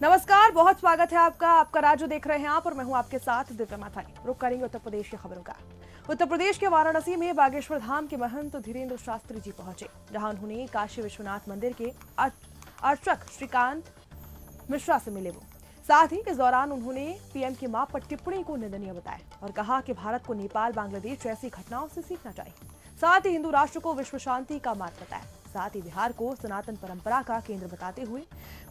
नमस्कार, बहुत स्वागत है आपका राज्य देख रहे हैं आप और मैं हूं आपके साथ दिव्या माथाई। रुक करेंगे उत्तर प्रदेश की खबरों का। उत्तर प्रदेश के वाराणसी में बागेश्वर धाम के महंत धीरेन्द्र शास्त्री जी पहुंचे, जहां उन्होंने काशी विश्वनाथ मंदिर के अर्चक श्रीकांत मिश्रा से मिले। साथ ही इस दौरान उन्होंने पीएम की मां पर टिप्पणी को निंदनीय बताया और कहा कि भारत को नेपाल बांग्लादेश जैसी घटनाओं से सीखना चाहिए। साथ ही हिंदू राष्ट्र को विश्व शांति का मार्ग बताया। साथ ही बिहार को सनातन परंपरा का केंद्र बताते हुए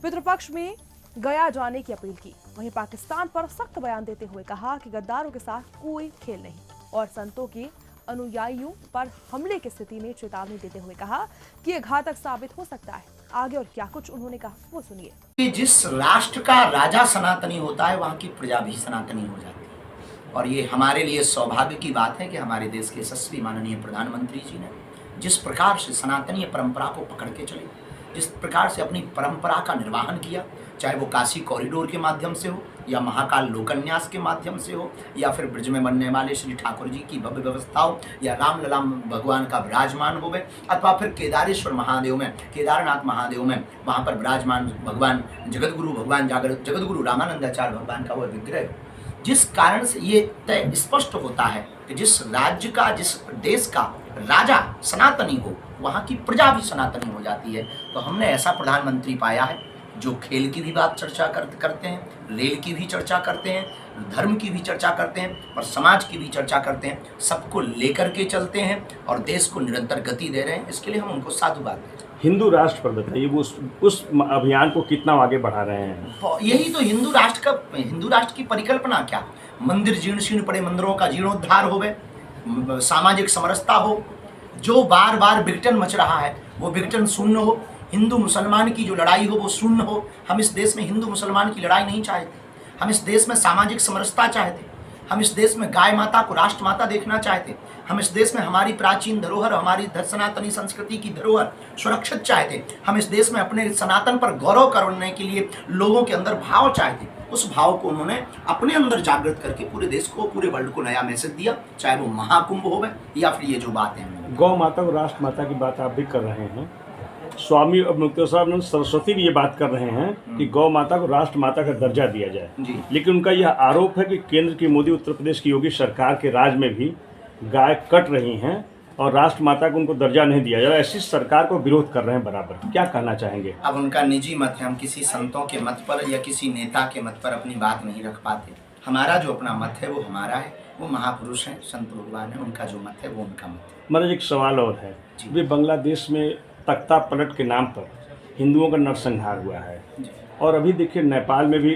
पितृपक्ष में गया जाने की अपील की। वहीं पाकिस्तान पर सख्त बयान देते हुए कहा कि गद्दारों के साथ कोई खेल नहीं और संतों के अनुयायियों पर हमले की स्थिति में चेतावनी देते हुए कहा कि यह घातक साबित हो सकता है। आगे और क्या कुछ उन्होंने कहा वो सुनिए। कि जिस राष्ट्र का राजा सनातनी होता है वहाँ की प्रजा भी सनातनी हो जाती है और ये हमारे लिए सौभाग्य की बात है कि हमारे देश के यशस्वी माननीय प्रधानमंत्री जी ने जिस प्रकार से सनातनीय परंपरा को पकड़ के चले, जिस प्रकार से अपनी परंपरा का निर्वहन किया, चाहे वो काशी कॉरिडोर के माध्यम से हो या महाकाल लोकन्यास के माध्यम से हो या फिर ब्रज में बनने वाले श्री ठाकुर जी की भव्य व्यवस्था हो या रामलला भगवान का विराजमान हो अथवा फिर केदारेश्वर महादेव में, केदारनाथ महादेव में वहाँ पर विराजमान भगवान जगतगुरु रामानंदाचार्य भगवान का वह विग्रह, जिस कारण से ये तय स्पष्ट होता है कि जिस राज्य का, जिस देश का राजा सनातनी हो वहाँ की प्रजा भी सनातनी हो जाती है। तो हमने ऐसा प्रधानमंत्री पाया है जो खेल की भी बात चर्चा करते हैं, रेल की भी चर्चा करते हैं, धर्म की भी चर्चा करते हैं और समाज की भी चर्चा करते हैं, सबको लेकर के चलते हैं और देश को निरंतर गति दे रहे हैं। इसके लिए हम उनको साधुवाद देते हैं। हिंदू राष्ट्र पर बताइए, वो उस अभियान को कितना आगे बढ़ा रहे हैं? यही तो हिंदू राष्ट्र की परिकल्पना क्या, मंदिर जीर्ण शीर्ण पड़े, मंदिरों का जीर्णोद्धार होवे, सामाजिक समरसता हो, जो बार बार विघटन मच रहा है वो विघटन शून्य हो, हिंदू मुसलमान की जो लड़ाई हो वो शून्य हो। हम इस देश में हिंदू मुसलमान की लड़ाई नहीं चाहते, हम इस देश में सामाजिक समरसता चाहते, हम इस देश में गाय माता को राष्ट्र माता देखना चाहते, हम इस देश में हमारी प्राचीन धरोहर, हमारी सनातनी संस्कृति की धरोहर सुरक्षित चाहते, हम इस देश में अपने सनातन पर गौरव करने के लिए लोगों के अंदर भाव चाहते। उस भाव को उन्होंने अपने अंदर जागृत करके पूरे देश को, पूरे वर्ल्ड को नया मैसेज दिया, चाहे वो महाकुंभ हो या फिर ये जो बात है गौ माता और राष्ट्र माता की बात आप भी कर रहे हैं। स्वामी मुक्तेश्वर साहब सरस्वती भी ये बात कर रहे हैं कि गौ माता को राष्ट्र माता का दर्जा दिया जाए, लेकिन उनका यह आरोप है कि केंद्र की मोदी, उत्तर प्रदेश की योगी सरकार के राज में भी गाय कट रही हैं और राष्ट्र माता को उनको दर्जा नहीं दिया जा रहा। ऐसी सरकार को विरोध कर रहे हैं बराबर। क्या कहना चाहेंगे? अब उनका निजी मत है, हम किसी संतों के मत पर या किसी नेता के मत पर अपनी बात नहीं रख पाते। हमारा जो अपना मत है वो हमारा है, वो महापुरुष हैं, संत भगवान है, उनका जो मत है वो उनका मत है। महाराज एक सवाल और है, वे बांग्लादेश में तख्ता पलट के नाम पर हिंदुओं का नरसंहार हुआ है और अभी देखिए नेपाल में भी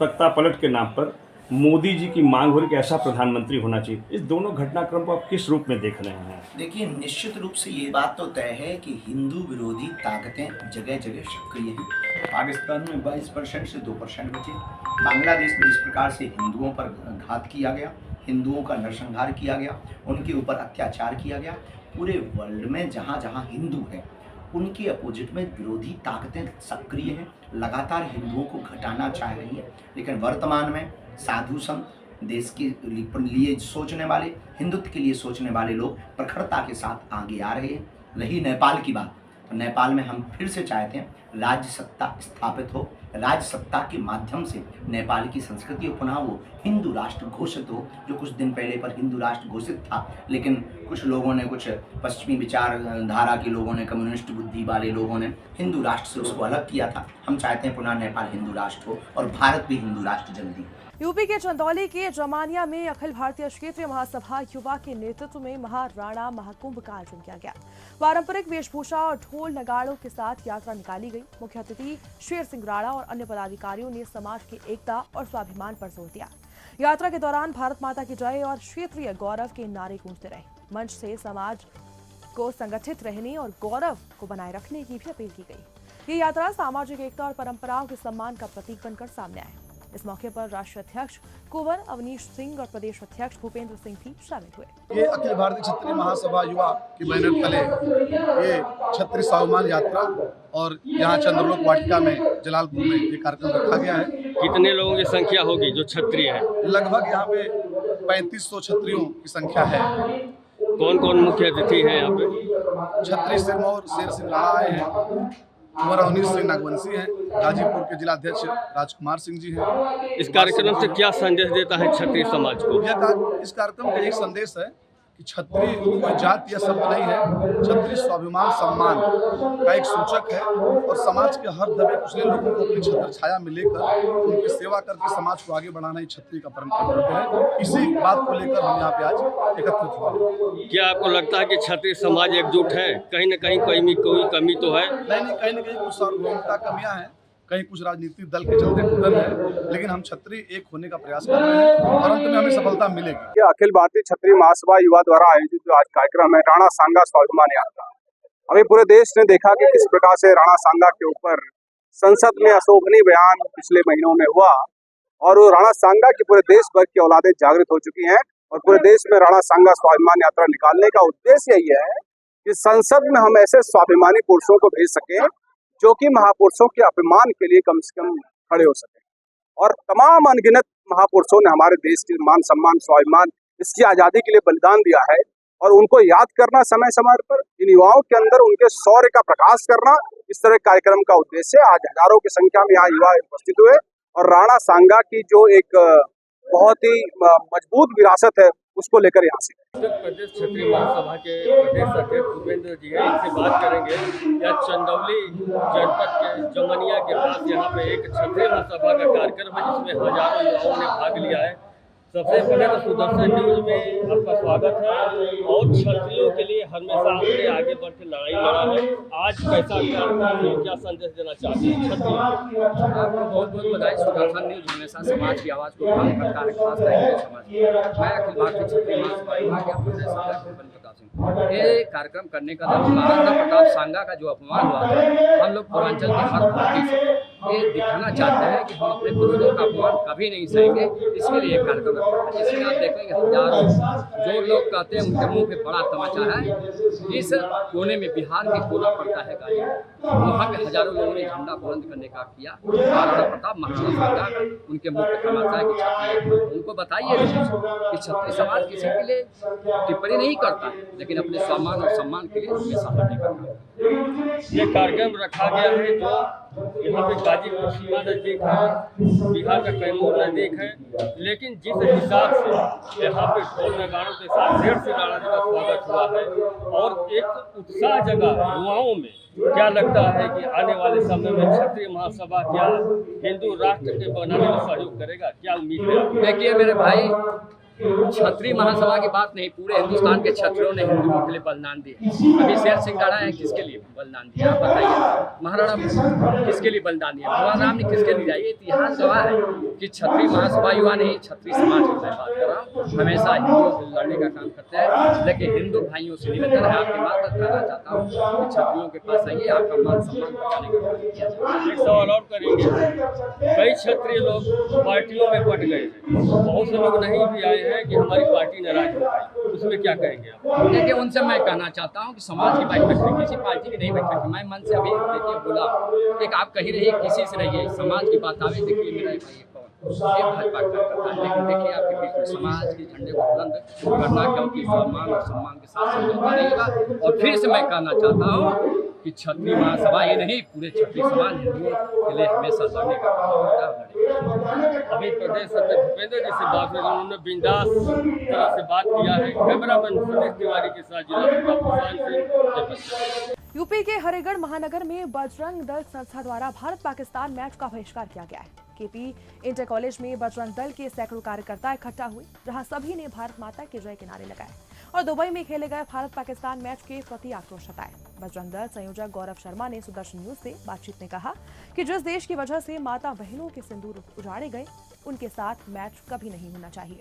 तख्ता पलट के नाम पर मोदी जी की मांग हो रही कि ऐसा प्रधानमंत्री होना चाहिए। इस दोनों घटनाक्रम को आप किस रूप में देख रहे हैं? देखिए, निश्चित रूप से ये बात तो तय है कि हिंदू विरोधी ताकतें जगह जगह सक्रिय हैं। पाकिस्तान में 22% से 2% बचे, बांग्लादेश में जिस प्रकार से हिंदुओं पर घात किया गया, हिंदुओं का नरसंहार किया गया, उनके ऊपर अत्याचार किया गया, पूरे वर्ल्ड में जहाँ जहाँ हिंदू हैं उनके अपोजिट में विरोधी ताकतें सक्रिय हैं, लगातार हिंदुओं को घटाना चाह रही है। लेकिन वर्तमान में साधु संत, देश के लिए सोचने वाले, हिंदुत्व के लिए सोचने वाले लोग प्रखरता के साथ आगे आ रहे हैं। रही नेपाल की बात, तो नेपाल में हम फिर से चाहते हैं राज्य सत्ता स्थापित हो, राज्य सत्ता के माध्यम से नेपाल की संस्कृति पुनः वो हिंदू राष्ट्र घोषित हो, जो कुछ दिन पहले पर हिंदू राष्ट्र घोषित था, लेकिन कुछ लोगों ने, कुछ पश्चिमी विचारधारा के लोगों ने, कम्युनिस्ट बुद्धि वाले लोगों ने हिंदू राष्ट्र से उसको अलग किया था। हम चाहते हैं पुनः नेपाल हिंदू राष्ट्र हो और भारत भी हिंदू राष्ट्र जल्दी। यूपी के चंदौली के जमानिया में अखिल भारतीय क्षेत्रीय महासभा युवा के नेतृत्व में महाराणा महाकुंभ का आयोजन किया गया। पारंपरिक वेशभूषा और ढोल नगाड़ों के साथ यात्रा निकाली गई। मुख्य अतिथि शेर सिंह राणा और अन्य पदाधिकारियों ने समाज की एकता और स्वाभिमान पर जोर दिया। यात्रा के दौरान भारत माता की जय और क्षेत्रीय गौरव के नारे गूंजते रहे। मंच से समाज को संगठित रहने और गौरव को बनाए रखने की भी अपील की गई। ये यात्रा सामाजिक एकता और परंपराओं के सम्मान का प्रतीक बनकर सामने आए। इस मौके पर राष्ट्रीय अध्यक्ष कुंवर अवनीश सिंह और प्रदेश अध्यक्ष भूपेंद्र सिंह भी शामिल हुए। ये अखिल भारतीय क्षत्रिय महासभा युवा के बैनर तले ये क्षत्रिय स्वाभिमान यात्रा और यहाँ चंद्रलोक वाटिका में जलालपुर में ये कार्यक्रम रखा गया है। कितने लोगों की संख्या होगी जो क्षत्रिय है? लगभग यहाँ पे 3500 क्षत्रियों की संख्या है। कौन कौन मुख्य अतिथि है यहाँ पे? क्षत्रिय सिरमौर शेर सिंह राणा आए हैं, कुंवर अवनीश सिंह नागवंशी हैं, गाजीपुर के जिलाध्यक्ष राजकुमार सिंह जी हैं। इस कार्यक्रम से क्या संदेश देता है क्षत्रिय समाज को? इस कार्यक्रम का एक संदेश है कि क्षत्रिय कोई जाति या शब्द नहीं है, क्षत्रिय स्वाभिमान सम्मान का एक सूचक है और समाज के हर दबे कुचले लोगों को अपनी छत्र छाया में लेकर उनकी सेवा करके समाज को आगे बढ़ाना ही क्षत्रिय का परम कर्तव्य है। इसी बात को लेकर हम यहाँ पे आज एकत्रित हुए। क्या आपको लगता है कि क्षत्रिय समाज एकजुट है? कहीं न कहीं कोई कमी तो है? नहीं, कहीं न कहीं कुछ सार्वभौमिकता कमियाँ हैं, कहीं कुछ राजनीतिक दल के चलते टूटन है, लेकिन हम क्षत्रिय एक होने का प्रयास कर रहे हैं और अंत में हमें सफलता मिलेगी। अखिल भारतीय क्षत्रिय महासभा युवा द्वारा आयोजित जो आज कार्यक्रम है राणा सांगा स्वाभिमान यात्रा, अभी पूरे देश ने देखा कि किस प्रकार से राणा सांगा के ऊपर संसद में अशोभनीय बयान पिछले महीनों में हुआ और वो राणा सांगा की पूरे देश भर की औलादें जागृत हो चुकी हैं और पूरे देश में राणा सांगा स्वाभिमान यात्रा निकालने का उद्देश्य यही है कि संसद में हम ऐसे स्वाभिमानी पुरुषों को भेज सकें जो कि महापुरुषों के अपमान के लिए कम से कम खड़े हो सके। और तमाम अनगिनत महापुरुषों ने हमारे देश के मान सम्मान स्वाभिमान इसकी आज़ादी के लिए बलिदान दिया है और उनको याद करना समय समय पर इन युवाओं के अंदर उनके शौर्य का प्रकाश करना, इस तरह कार्यक्रम का उद्देश्य। आज हजारों की संख्या में यहाँ युवा उपस्थित हुए और राणा सांगा की जो एक बहुत ही मजबूत विरासत है उसको लेकर यहाँ से उत्तर प्रदेश क्षत्रिय महासभा के प्रदेश अध्यक्ष भूपेंद्र जी हैं, इनसे बात करेंगे। या चंदौली जनपद के जमनिया के पास यहाँ पे एक क्षत्रिय महासभा का कार्यक्रम है जिसमें हजारों युवाओं ने भाग लिया है। सबसे पहले तो सुदर्शन न्यूज में आपका स्वागत है और क्षत्रियों के लिए हमेशा आपने आगे बढ़ के लड़ाई लड़ा है। आज कैसा क्या संदेश देना चाहते हैं क्षत्रियों? आपको बहुत बहुत बधाई। सुदर्शन न्यूज हमेशा समाज की आवाज़ को उठाया करता है, खास करके समाज की। मैं अखिल भारतीय क्षत्रिय महासभा युवा के प्रदेश अध्यक्ष भूपेंद्र प्रताप सिंह। ये कार्यक्रम करने का महाराणा प्रताप सांगा का जो अपमान हुआ था, हम लोग पूर्वांचल के हर भारतीय से ये दिखाना चाहते हैं कि हम अपने पूर्वजों का अपमान कभी नहीं सहेंगे। इसके लिए एक कार्यक्रम रखा है जिसमें आप देखेंगे हजारों जो लोग कहते हैं उनके मुंह पे बड़ा तमाचा है। इस कोने में बिहार के कोना पड़ता है गाजीपुर, वहाँ पे हजारों लोगों ने झंडा बुलंद करने का किया। महाराणा प्रताप महाराणा सांगा उनके मुंह पे तमाचा है कि क्षत्रिय, उनको बताइए कि क्षत्रिय समाज किसी के लिए टिप्पणी नहीं करता है, लेकिन अपने सम्मान और सम्मान के लिए हमेशा लड़ने का काम करता है। ये कार्यक्रम रखा गया है जो यहाँ पे गाजीपुर सीमा नज़दीक है, बिहार का कैमूर नज़दीक है, लेकिन जिस हिसाब से यहाँ पे ढोल नगाड़ों के साथ ढेर से राणा जी का स्वागत हुआ है और एक उत्साह जगा युवाओं में, क्या लगता है कि आने वाले समय में क्षत्रिय महासभा क्या हिंदू राष्ट्र के बनाने में सहयोग करेगा? क्या उम्मीद है? देखिए मेरे भाई, क्षत्रिय महासभा की बात नहीं, पूरे हिंदुस्तान के क्षत्रियों ने हिंदुओं के लिए बलिदान दिए। अभी शेर सिंह गाड़ा है, किसके लिए बलिदान दिया आप बताइए? महाराणा किसके लिए बलिदान दिया? भगवान राम ने किसके लिए दिया? ये इतिहास गवाह है कि क्षत्रिय महासभा युवा नहीं, क्षत्रिय समाज की मैं बात कर रहा हूँ, हमेशा हिंदुओं से लड़ने का काम करते हैं। लेकिन हिंदू भाइयों से निवेदन है, आपके मार्फत कहना चाहता हूँ कि क्षत्रियों के पास आइए, आपका मान सम्मान बचाने का काम किया जाए। एक सवाल और करेंगे। कई क्षत्रिय लोग पार्टियों में बट गए हैं, बहुत से लोग नहीं भी आए हैं कि हमारी पार्टी नाराज हो गई, उसमें क्या कहेंगे आप? देखिए उनसे मैं कहना चाहता हूँ कि समाज की बैठक है, किसी पार्टी की नहीं बैठक। मैं मन से अभी देखिए बोला एक आप कहीं रहिए, किसी से रहिए, समाज की बात आवे। देखिए मेरा भाई ये भाजपा करता है, लेकिन देखिए आपके बीच में समाज के झंडे को बुलंद करना, क्योंकि सम्मान और सम्मान के साथ समझौता रहेगा। और फिर से मैं कहना चाहता हूँ कि क्षत्रिय महासभा ये नहीं, पूरे क्षत्रिय समाज हिंदुओं के लिए हमेशा लड़ने का काम करता है। अभी प्रदेश अध्यक्ष भूपेंद्र जी से बात हुई, उन्होंने बिंदास तरह से बात किया है। कैमरामैन सुदेश तिवारी के साथ जिला यूपी के हरिगढ़ महानगर में बजरंग दल संस्था द्वारा भारत पाकिस्तान मैच का बहिष्कार किया गया है। केपी इंटर कॉलेज में बजरंग दल के सैकड़ों कार्यकर्ता इकट्ठा हुए, जहां सभी ने भारत माता के जय के नारे लगाए और दुबई में खेले गए भारत पाकिस्तान मैच के प्रति आक्रोश जताया। बजरंग दल संयोजक गौरव शर्मा ने सुदर्शन न्यूज से बातचीत में कहा कि जिस देश की वजह से माता बहनों के सिंदूर उजाड़े गए, उनके साथ मैच कभी नहीं होना चाहिए।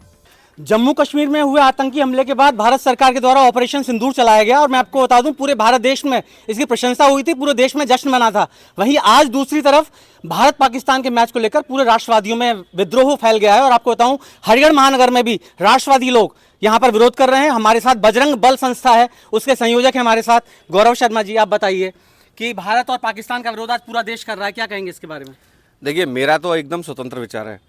जम्मू कश्मीर में हुए आतंकी हमले के बाद भारत सरकार के द्वारा ऑपरेशन सिंदूर चलाया गया और मैं आपको बता दूं पूरे भारत देश में इसकी प्रशंसा हुई थी, पूरे देश में जश्न मना था। वहीं आज दूसरी तरफ भारत पाकिस्तान के मैच को लेकर पूरे राष्ट्रवादियों में विद्रोह फैल गया है और आपको बताऊं हरिगढ़ महानगर में भी राष्ट्रवादी लोग यहाँ पर विरोध कर रहे हैं। हमारे साथ बजरंग बल संस्था है, उसके संयोजक है हमारे साथ गौरव शर्मा जी। आप बताइए कि भारत और पाकिस्तान का विरोध आज पूरा देश कर रहा है, क्या कहेंगे इसके बारे में? देखिए, मेरा तो एकदम स्वतंत्र विचार है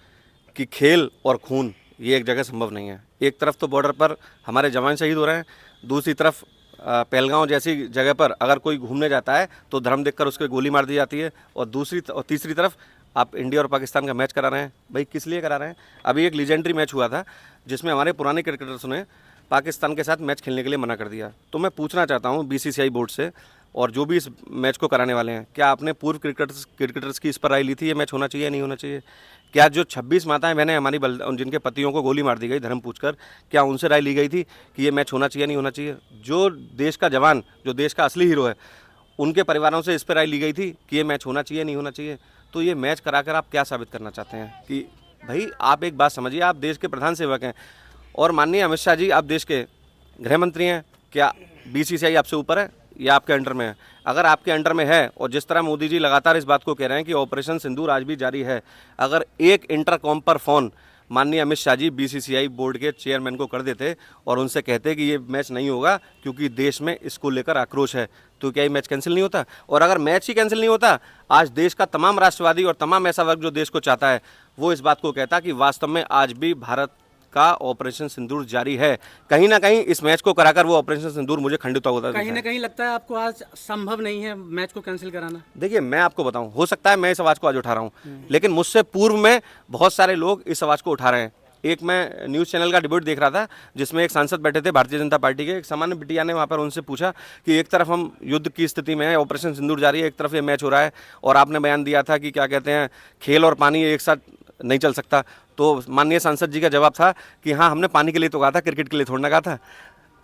कि खेल और खून ये एक जगह संभव नहीं है। एक तरफ तो बॉर्डर पर हमारे जवान शहीद हो रहे हैं, दूसरी तरफ पहलगांव जैसी जगह पर अगर कोई घूमने जाता है तो धर्म देखकर उसको गोली मार दी जाती है, और तीसरी तरफ आप इंडिया और पाकिस्तान का मैच करा रहे हैं। भाई किस लिए करा रहे हैं? अभी एक लीजेंडरी मैच हुआ था जिसमें हमारे पुराने क्रिकेटर्स ने पाकिस्तान के साथ मैच खेलने के लिए मना कर दिया। तो मैं पूछना चाहता हूं BCCI बोर्ड से और जो भी इस मैच को कराने वाले हैं, क्या आपने पूर्व क्रिकेटर्स की इस पर राय ली थी ये मैच होना चाहिए या नहीं होना चाहिए? क्या जो 26 माताएं बहनें हमारी जिनके पतियों को गोली मार दी गई धर्म पूछकर, क्या उनसे राय ली गई थी कि ये मैच होना चाहिए नहीं होना चाहिए? जो देश का जवान, जो देश का असली हीरो है, उनके परिवारों से इस पर राय ली गई थी कि ये मैच होना चाहिए नहीं होना चाहिए? तो ये मैच कराकर आप क्या साबित करना चाहते हैं? कि भाई आप एक बात समझिए, आप देश के प्रधान सेवक हैं और माननीय अमित शाह जी आप देश के गृह मंत्री हैं। क्या BCCI आपसे ऊपर है या आपके अंडर में है? अगर आपके अंडर में है, और जिस तरह मोदी जी लगातार इस बात को कह रहे हैं कि ऑपरेशन सिंदूर आज भी जारी है, अगर एक इंटरकॉम पर फ़ोन माननीय अमित शाह जी BCCI बोर्ड के चेयरमैन को कर देते और उनसे कहते कि ये मैच नहीं होगा क्योंकि देश में इसको लेकर आक्रोश है, तो क्या ये मैच कैंसिल नहीं होता? और अगर मैच ही कैंसिल नहीं होता, आज देश का तमाम राष्ट्रवादी और तमाम ऐसा वर्ग जो देश को चाहता है वो इस बात को कहता कि वास्तव में आज भी भारत का ऑपरेशन सिंदूर जारी है। कहीं ना कहीं इस मैच को कराकर वो ऑपरेशन सिंदूर मुझे खंडित होता है। कहीं ना कहीं लगता है आपको आज संभव नहीं है मैच को कैंसिल कराना? देखिए मैं आपको बताऊं, हो सकता है मैं इस आवाज़ को आज उठा रहा हूं, लेकिन मुझसे पूर्व में बहुत सारे लोग इस आवाज़ को उठा रहे हैं। एक मैं न्यूज़ चैनल का डिबेट देख रहा था जिसमें एक सांसद बैठे थे भारतीय जनता पार्टी के, एक सामान्य बिटिया ने वहाँ पर उनसे पूछा कि एक तरफ हम युद्ध की स्थिति में है, ऑपरेशन सिंदूर जारी है, एक तरफ ये मैच हो रहा है, और आपने बयान दिया था कि क्या कहते हैं खेल और पानी एक साथ नहीं चल सकता। तो माननीय सांसद जी का जवाब था कि हाँ हमने पानी के लिए तो कहा था, क्रिकेट के लिए थोड़ा ना कहा था।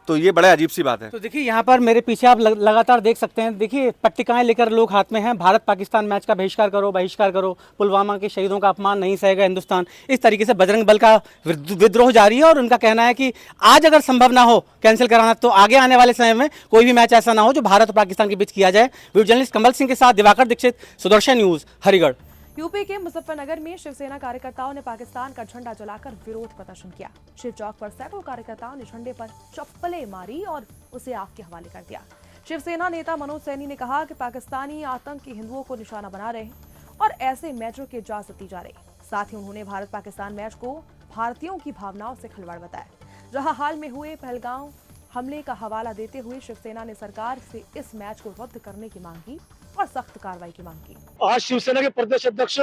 तो ये बड़ा अजीब सी बात है। तो देखिए यहाँ पर मेरे पीछे आप लगातार देख सकते हैं, देखिए पट्टिकाएं लेकर लोग हाथ में हैं, भारत पाकिस्तान मैच का बहिष्कार करो, पुलवामा के शहीदों का अपमान नहीं सहेगा हिंदुस्तान। इस तरीके से बजरंग बल का विद्रोह जारी है और उनका कहना है कि आज अगर संभव ना हो कैंसिल कराना तो आगे आने वाले समय में कोई भी मैच ऐसा ना हो जो भारत और पाकिस्तान के बीच किया जाए। वीडियो जर्नलिस्ट कमल सिंह के साथ दिवाकर दीक्षित, सुदर्शन न्यूज, हरिगढ़। यूपी के मुजफ्फरनगर में शिवसेना कार्यकर्ताओं ने पाकिस्तान का झंडा जलाकर विरोध प्रदर्शन किया। शिव चौक पर सैकड़ों कार्यकर्ताओं ने झंडे पर चप्पलें मारी और उसे आग के हवाले कर दिया। शिवसेना नेता मनोज सैनी ने कहा कि पाकिस्तानी आतंकी हिंदुओं को निशाना बना रहे हैं और ऐसे मैचों की इजाजत दी जा रही। साथ ही उन्होंने भारत पाकिस्तान मैच को भारतीयों की भावनाओं से खिलवाड़ बताया। जहां हाल में हुए पहलगांव हमले का हवाला देते हुए शिवसेना ने सरकार से इस मैच को रद्द करने की मांग की और सख्त कार्रवाई की मांग की। आज शिवसेना के प्रदेश अध्यक्ष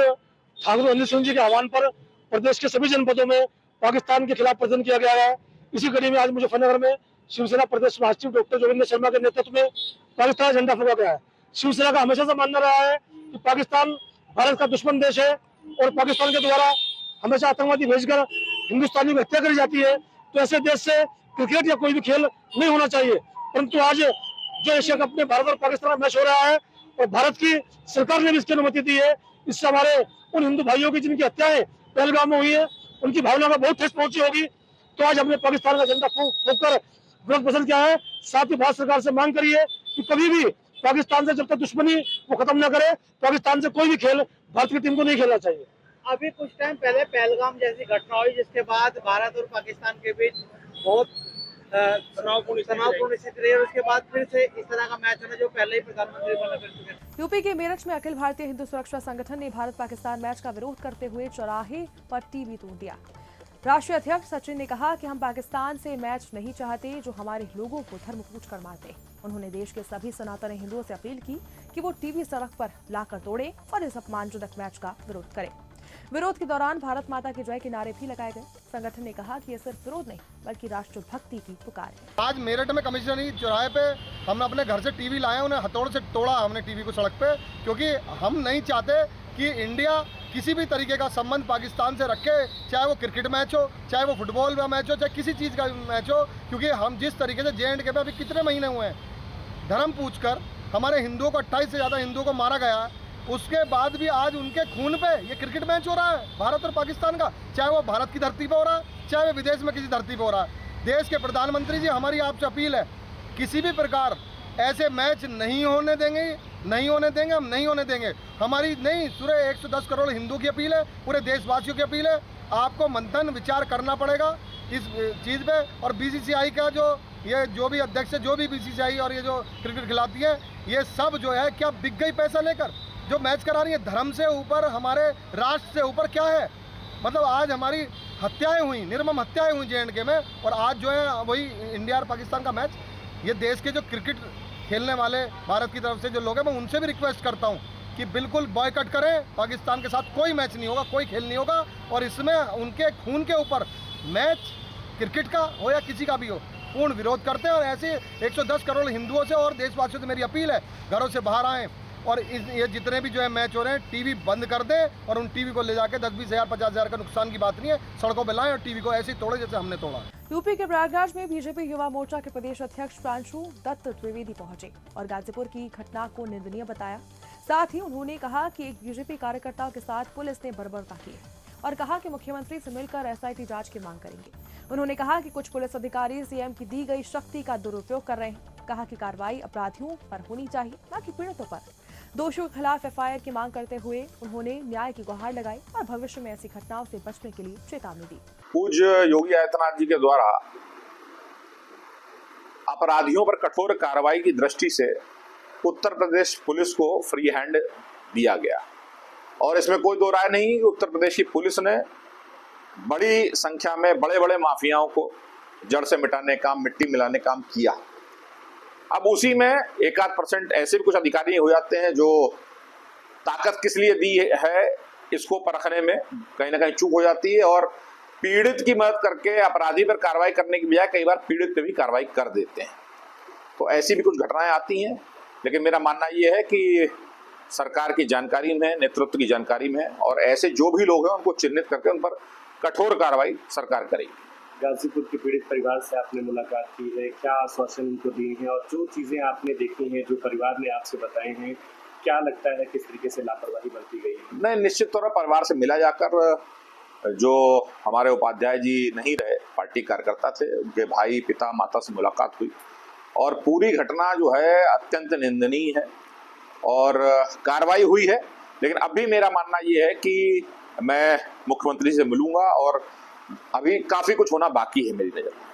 ठाकुर अनिल सिंह जी के आह्वान पर प्रदेश के सभी जनपदों में पाकिस्तान के खिलाफ प्रदर्शन किया गया है। इसी कड़ी में आज मुजफ्फरनगर में शिवसेना प्रदेश महासचिव डॉक्टर जोगिंदर शर्मा के नेतृत्व में पाकिस्तान झंडा फूंका गया है। शिवसेना का हमेशा से मानना रहा है कि पाकिस्तान भारत का दुश्मन देश है और पाकिस्तान के द्वारा हमेशा आतंकवादी भेजकर हिंदुस्तानी की हत्या करी जाती है। तो ऐसे देश से क्रिकेट या कोई भी खेल नहीं होना चाहिए। परंतु आज जो एशिया कप में भारत और पाकिस्तान का मैच हो रहा है और भारत की सरकार ने भी इसकी अनुमति दी है, इससे हमारे उन हिंदू भाइयों की जिनकी हत्याएं पहलगाम में हुई है उनकी भावना में बहुत ठेस पहुंची होगी। तो आज हमने पाकिस्तान का झंडा फूंककर विरोध प्रदर्शन किया है। साथ ही भारत सरकार से मांग करी है कि कभी भी पाकिस्तान से जब तक दुश्मनी वो खत्म न करे, पाकिस्तान से कोई भी खेल भारत की टीम को नहीं खेलना चाहिए। अभी कुछ टाइम पहले पहलगाम जैसी घटना हुई जिसके बाद भारत और पाकिस्तान के बीच बहुत तनावपूर्ण स्थिति रही और उसके बाद फिर से इस तरह का मैच होना जो पहले ही प्रधानमंत्री बना कर चुके हैं। यूपी के मेरठ में अखिल भारतीय हिंदू सुरक्षा संगठन ने भारत पाकिस्तान मैच का विरोध करते हुए चौराहे पर टीवी तोड़ दिया। राष्ट्रीय अध्यक्ष सचिन ने कहा कि हम पाकिस्तान से मैच नहीं चाहते जो हमारे लोगों को धर्म पूछ कर मारते। उन्होंने देश के सभी सनातन हिंदुओं से अपील की कि वो टीवी सड़क पर लाकर तोड़े और इस अपमानजनक मैच का विरोध करें। विरोध के दौरान भारत माता की जय के नारे भी लगाए गए। संगठन ने कहा कि यह सिर्फ विरोध नहीं बल्कि राष्ट्रभक्ति की पुकार है। आज मेरठ में कमिश्नरी चौराहे पे हम अपने घर से टीवी लाए, उन्हें हथौड़ से तोड़ा हमने टीवी को सड़क पे, क्योंकि हम नहीं चाहते कि इंडिया किसी भी तरीके का संबंध पाकिस्तान से रखे, चाहे वो क्रिकेट मैच हो, चाहे वो फुटबॉल का मैच हो, चाहे किसी चीज़ का मैच हो। क्योंकि हम जिस तरीके से J&K पे अभी कितने महीने हुए हैं धर्म पूछकर हमारे हिंदुओं को 28 से ज़्यादा हिंदुओं को मारा गया है, उसके बाद भी आज उनके खून पे ये क्रिकेट मैच हो रहा है भारत और पाकिस्तान का, चाहे वो भारत की धरती पे हो रहा है, चाहे वो विदेश में किसी धरती पे हो रहा है। देश के प्रधानमंत्री जी, हमारी आपसे अपील है, किसी भी प्रकार ऐसे मैच नहीं होने देंगे, हम नहीं होने देंगे। हमारी नहीं, पूरे 110 करोड़ हिंदू की अपील है, पूरे देशवासियों की अपील है। आपको मंथन विचार करना पड़ेगा इस चीज़ पे। और BCCI का जो भी अध्यक्ष है, जो भी BCCI और ये जो क्रिकेट खिलाती है, ये सब जो है क्या बिक गई पैसा लेकर जो मैच करा रही है। धर्म से ऊपर, हमारे राष्ट्र से ऊपर क्या है? मतलब आज हमारी हत्याएं हुई, निर्मम हत्याएं हुई J&K में, और आज जो है वही इंडिया और पाकिस्तान का मैच ये देश के जो क्रिकेट खेलने वाले भारत की तरफ से जो लोग हैं, मैं उनसे भी रिक्वेस्ट करता हूँ कि बिल्कुल बॉयकॉट करें। पाकिस्तान के साथ कोई मैच नहीं होगा, कोई खेल नहीं होगा, और इसमें उनके खून के ऊपर मैच क्रिकेट का हो या किसी का भी हो, पूर्ण विरोध करते हैं। और ऐसे 110 करोड़ हिंदुओं से और देशवासियों से मेरी अपील है, घरों से बाहर आएँ और ये जितने भी जो है मैच हो रहे हैं टीवी बंद कर दें, और उन टीवी को ले जाके 10-20 हज़ार 50 हज़ार का नुकसान की बात नहीं है, सड़कों पर लाएं और टीवी को ऐसे ही तोड़े जैसे हमने तोड़ा। यूपी के प्रयागराज में बीजेपी युवा मोर्चा के प्रदेश अध्यक्ष प्रांशु दत्त द्विवेदी पहुंचे और गाजीपुर की घटना को निंदनीय बताया। साथ ही उन्होंने कहा कि एक बीजेपी कार्यकर्ताओं के साथ पुलिस ने बर्बरता की है और कहा कि मुख्यमंत्री से मिलकर एसआईटी जांच की मांग करेंगे। उन्होंने कहा कि कुछ पुलिस अधिकारी सीएम की दी गई शक्ति का दुरुपयोग कर रहे हैं। कहा कि कार्रवाई अपराधियों पर होनी चाहिए, न कि पीड़ितों पर। दोषियों के खिलाफ एफआईआर की मांग करते हुए उन्होंने न्याय की गुहार लगाई और भविष्य में ऐसी घटनाओं से बचने के लिए चेतावनी दी। पूज्य योगी आदित्यनाथ जी के द्वारा अपराधियों पर कठोर कार्रवाई की दृष्टि से उत्तर प्रदेश पुलिस को फ्री हैंड दिया गया, और इसमें कोई दो राय नहीं कि उत्तर प्रदेश की पुलिस ने बड़ी संख्या में बड़े बड़े माफियाओं को जड़ से मिटाने का, मिट्टी मिलाने का काम किया। अब उसी में 1-8% ऐसे भी कुछ अधिकारी हो जाते हैं जो ताकत किस लिए दी है इसको परखने में कहीं ना कहीं चूक हो जाती है, और पीड़ित की मदद करके अपराधी पर कार्रवाई करने की बजाय कई बार पीड़ित पे भी कार्रवाई कर देते हैं। तो ऐसी भी कुछ घटनाएं आती हैं, लेकिन मेरा मानना ये है कि सरकार की जानकारी में, नेतृत्व की जानकारी में, और ऐसे जो भी लोग हैं उनको चिन्हित करके उन पर कठोर कार्रवाई सरकार करेगी। गाजीपुर के पीड़ित परिवार से आपने मुलाकात की है, क्या आश्वासन उनको दिए हैं, और जो चीजें आपने देखी हैं, जो परिवार ने आपसे बताए हैं, क्या लगता है किस तरीके से लापरवाही बरती गई है? नहीं, निश्चित तौर पर परिवार से मिला जाकर, जो हमारे उपाध्याय जी नहीं रहे, पार्टी कार्यकर्ता थे, उनके भाई, पिता, माता से मुलाकात हुई, और पूरी घटना जो है अत्यंत निंदनीय है और कार्रवाई हुई है। लेकिन अभी मेरा मानना ये है कि मैं मुख्यमंत्री से मिलूंगा, और अभी काफी कुछ होना बाकी है मेरी नजर में।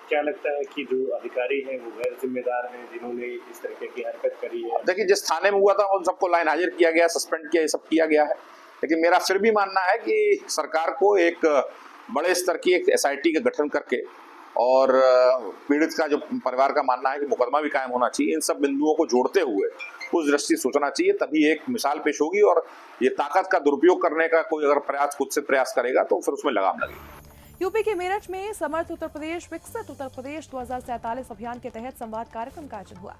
क्या लगता है कि जो अधिकारी हैं वो गैर जिम्मेदार हैं जिन्होंने इस तरह की हरकत करी है? देखिए, जिस थाने में हुआ था उन सबको लाइन हाजिर किया गया, सस्पेंड किया, ये सब किया गया है। लेकिन मेरा फिर भी मानना है कि सरकार को एक बड़े स्तर की एक एसआईटी का गठन करके, और पीड़ित का जो परिवार का मानना है कि मुकदमा भी कायम होना चाहिए, इन सब बिंदुओं को जोड़ते हुए उस दृष्टि सोचना चाहिए, तभी एक मिसाल पेश होगी। और ये ताकत का दुरुपयोग करने का कोई अगर प्रयास खुद से प्रयास करेगा तो फिर उसमें लगाम लगेगी। यूपी के मेरठ में समर्थ उत्तर प्रदेश विकसित उत्तर प्रदेश 2047 अभियान के तहत संवाद कार्यक्रम का आयोजन हुआ।